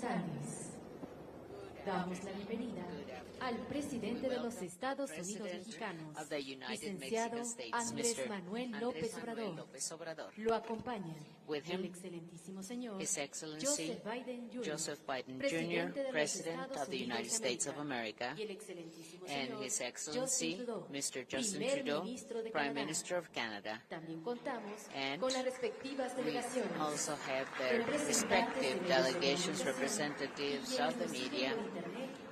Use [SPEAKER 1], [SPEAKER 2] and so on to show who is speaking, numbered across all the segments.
[SPEAKER 1] buenas tardes. Damos la bienvenida al presidente de los Estados Unidos mexicanos, licenciado Andrés Manuel López Obrador. Lo acompañan el excelentísimo señor Joseph Biden Jr., presidente of the United States of America,
[SPEAKER 2] And His Excellency, Mr. Justin Trudeau, Prime Minister of Canada.
[SPEAKER 1] También contamos
[SPEAKER 2] And
[SPEAKER 1] con las respectivas
[SPEAKER 2] we
[SPEAKER 1] delegaciones.
[SPEAKER 2] also have their respective delegations, representatives of the media,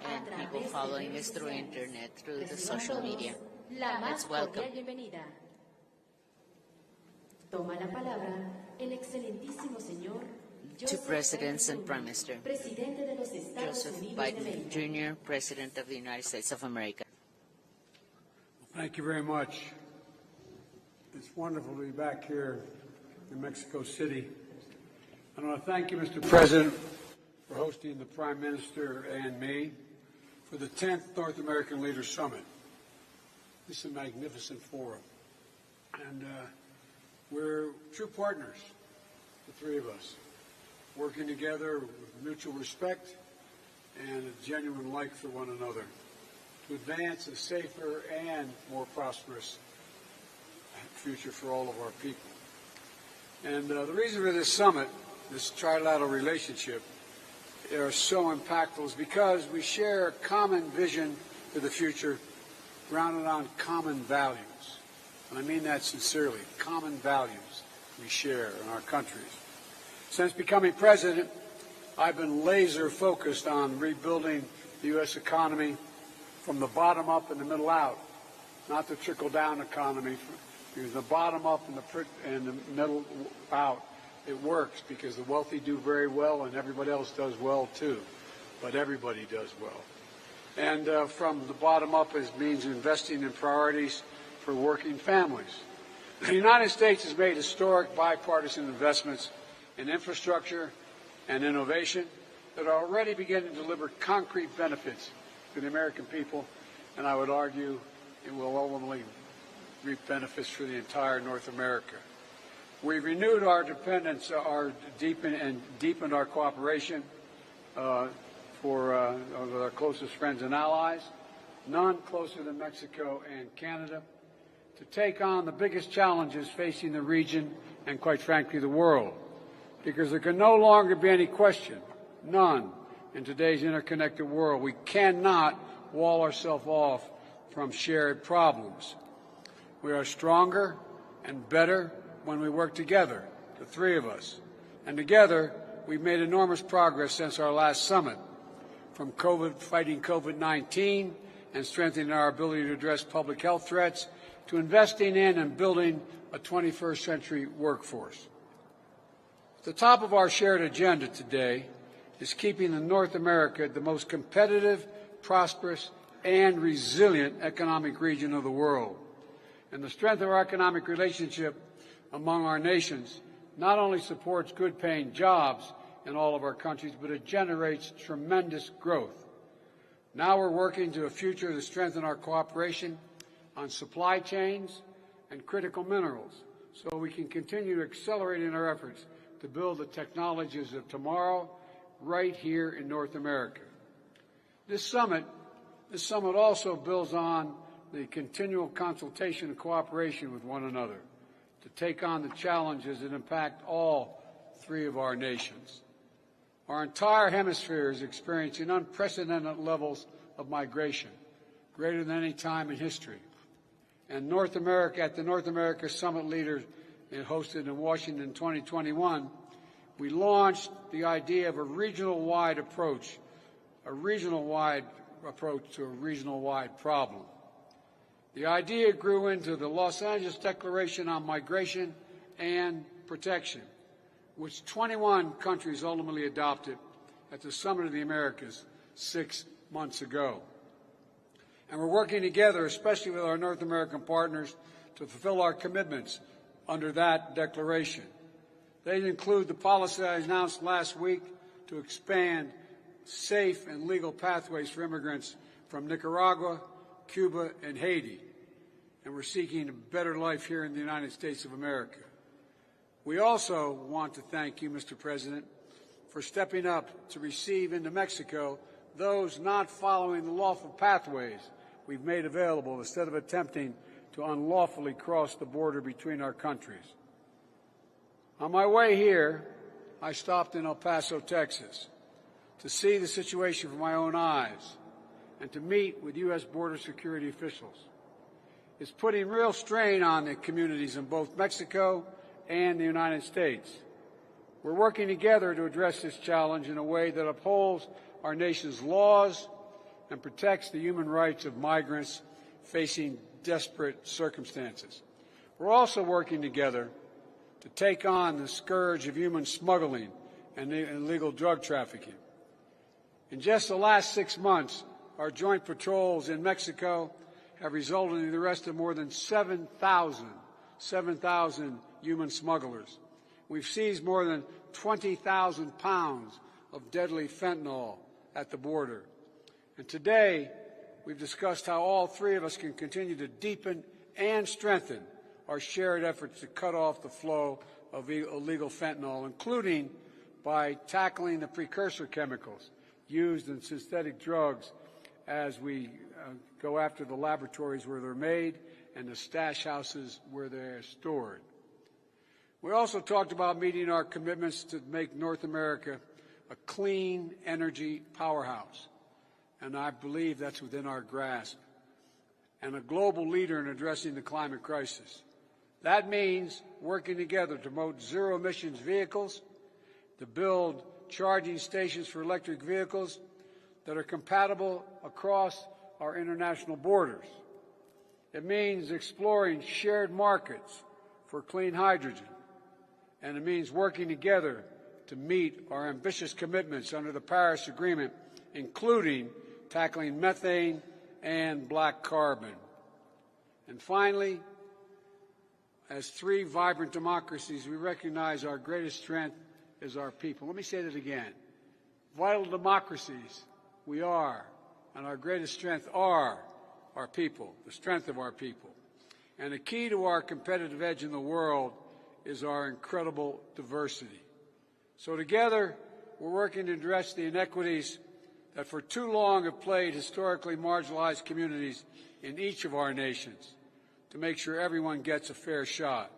[SPEAKER 2] and people following us through internet, through the social media.
[SPEAKER 1] La más
[SPEAKER 2] Let's welcome.
[SPEAKER 1] cordial bienvenida. Toma la palabra el excelentísimo señor
[SPEAKER 2] To
[SPEAKER 1] Joseph
[SPEAKER 2] Presidents and
[SPEAKER 1] Biden
[SPEAKER 2] Prime
[SPEAKER 1] Jr.,
[SPEAKER 2] Minister.
[SPEAKER 1] presidente de los Estados
[SPEAKER 2] Joseph
[SPEAKER 1] Unidos de
[SPEAKER 2] Biden
[SPEAKER 1] América.
[SPEAKER 2] Jr., President of the United States of America.
[SPEAKER 3] Thank you very much. It's wonderful to be back here in Mexico City. I want to thank you, Mr. President, for hosting the Prime Minister and me for the 10th North American Leaders Summit. This is a magnificent forum. And we're true partners, the three of us, working together with mutual respect and a genuine like for one another to advance a safer and more prosperous future for all of our people. And the reason for this summit, this trilateral relationship, are so impactful is because we share a common vision for the future grounded on common values. And I mean that sincerely, common values we share in our countries. Since becoming president, I've been laser focused on rebuilding the U.S. economy from the bottom up and the middle out, not the trickle-down economy. Because the bottom up and the middle out, it works because the wealthy do very well and everybody else does well too, but everybody does well. And from the bottom up means investing in priorities for working families. The United States has made historic bipartisan investments in infrastructure and innovation that are already beginning to deliver concrete benefits to the American people, and I would argue it will ultimately reap benefits for the entire North America. We've renewed our dependence, deepened our cooperation with our closest friends and allies, none closer than Mexico and Canada, to take on the biggest challenges facing the region and, quite frankly, the world. Because there can no longer be any question, none, in today's interconnected world. We cannot wall ourselves off from shared problems. We are stronger and better when we work together, the three of us. And together, we've made enormous progress since our last summit, from fighting COVID-19 and strengthening our ability to address public health threats, to investing in and building a 21st century workforce. At the top of our shared agenda today is keeping North America the most competitive, prosperous, and resilient economic region of the world. And the strength of our economic relationship among our nations not only supports good-paying jobs in all of our countries, but it generates tremendous growth. Now we're working to a future to strengthen our cooperation on supply chains and critical minerals so we can continue accelerating our efforts to build the technologies of tomorrow right here in North America. This summit also builds on the continual consultation and cooperation with one another to take on the challenges that impact all three of our nations. Our entire hemisphere is experiencing unprecedented levels of migration, greater than any time in history. And North America, at the North America Summit Leaders hosted in Washington in 2021, we launched the idea of a regional-wide approach to a regional-wide problem. The idea grew into the Los Angeles Declaration on Migration and Protection, which 21 countries ultimately adopted at the Summit of the Americas 6 months ago. And we're working together, especially with our North American partners, to fulfill our commitments under that declaration. They include the policy I announced last week to expand safe and legal pathways for immigrants from Nicaragua, Cuba, and Haiti. And we're seeking a better life here in the United States of America. We also want to thank you, Mr. President, for stepping up to receive into Mexico those not following the lawful pathways we've made available instead of attempting to unlawfully cross the border between our countries. On my way here, I stopped in El Paso, Texas, to see the situation with my own eyes and to meet with U.S. border security officials. It's putting real strain on the communities in both Mexico and the United States. We're working together to address this challenge in a way that upholds our nation's laws and protects the human rights of migrants facing desperate circumstances. We're also working together to take on the scourge of human smuggling and illegal drug trafficking. In just the last 6 months, our joint patrols in Mexico have resulted in the arrest of more than 7,000 human smugglers. We've seized more than 20,000 pounds of deadly fentanyl at the border. And today, we've discussed how all three of us can continue to deepen and strengthen our shared efforts to cut off the flow of illegal fentanyl, including by tackling the precursor chemicals used in synthetic drugs as we go after the laboratories where they're made and the stash houses where they're stored. We also talked about meeting our commitments to make North America a clean energy powerhouse, and I believe that's within our grasp, and a global leader in addressing the climate crisis. That means working together to promote zero-emissions vehicles, to build charging stations for electric vehicles that are compatible across our international borders. It means exploring shared markets for clean hydrogen, and it means working together to meet our ambitious commitments under the Paris Agreement, including tackling methane and black carbon. And finally, as three vibrant democracies, we recognize our greatest strength is our people. Let me say that again. Vital democracies we are, and our greatest strength are our people, the strength of our people. And the key to our competitive edge in the world is our incredible diversity. So together, we're working to address the inequities that for too long have plagued historically marginalized communities in each of our nations, to make sure everyone gets a fair shot.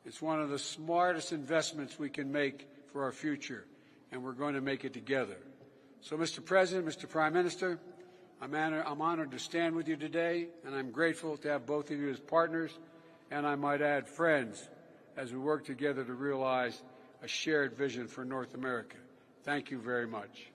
[SPEAKER 3] It's one of the smartest investments we can make for our future, and we're going to make it together. So, Mr. President, Mr. Prime Minister, I'm honored to stand with you today, and I'm grateful to have both of you as partners, and I might add friends, as we work together to realize a shared vision for North America. Thank you very much.